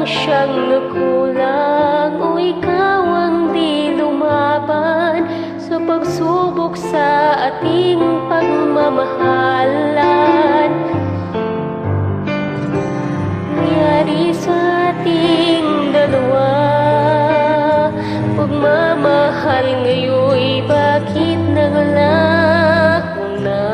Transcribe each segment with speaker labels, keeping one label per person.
Speaker 1: bang siyang nagkulang o ikaw ang di lumaban sa pagsubok sa ating pagmamahalan? Nangyari sa ating dalawa, pagmamahal ngayon'y bakit naglaho na?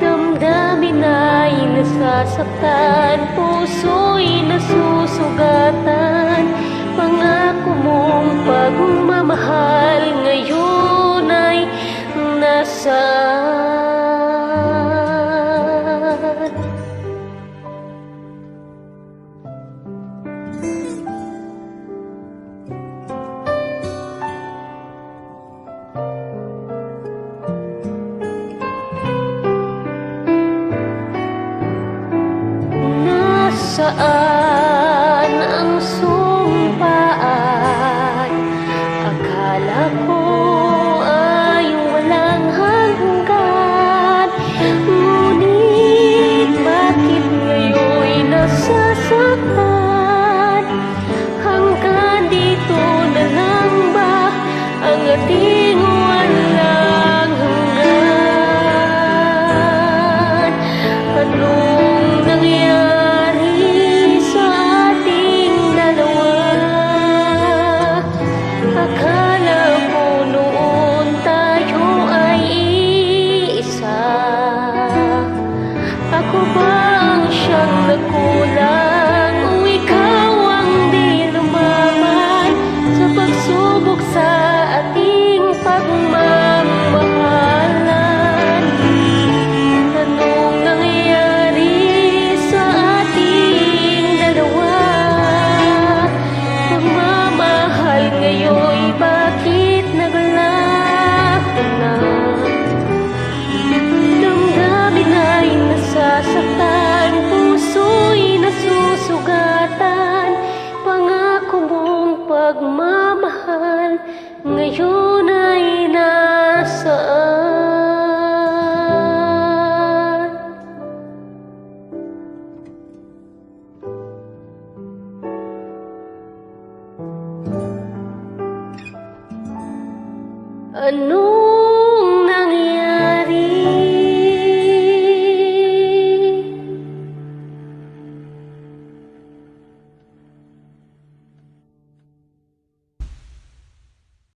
Speaker 1: Damdamin ay nasasaktan, puso'y nasusugatan. Pangako mong pagmamahal ngayon ay nasaan? Nasaan ang sumpaan? Akala ko ay walang hanggan, ngunit bakit ngayon'y nasasaktan? Hanggang dito na lang ba ang ating walang hanggan? Anong nangyari sa ating dalawa? Akala ko noon tayo ay iisa. Ako ba ang siyang nagkulang o ikaw ang di lumaban sa pagsubok sa ating pagmamahalan? Anong nangyari sa ating dalawa? Pagmamahal ngayon'y bakit naglaho na? Damdamin ay nasasaktan, puso'y nasusugatan. Pangako mong pagmamahal ngayon ay nasaan? Ano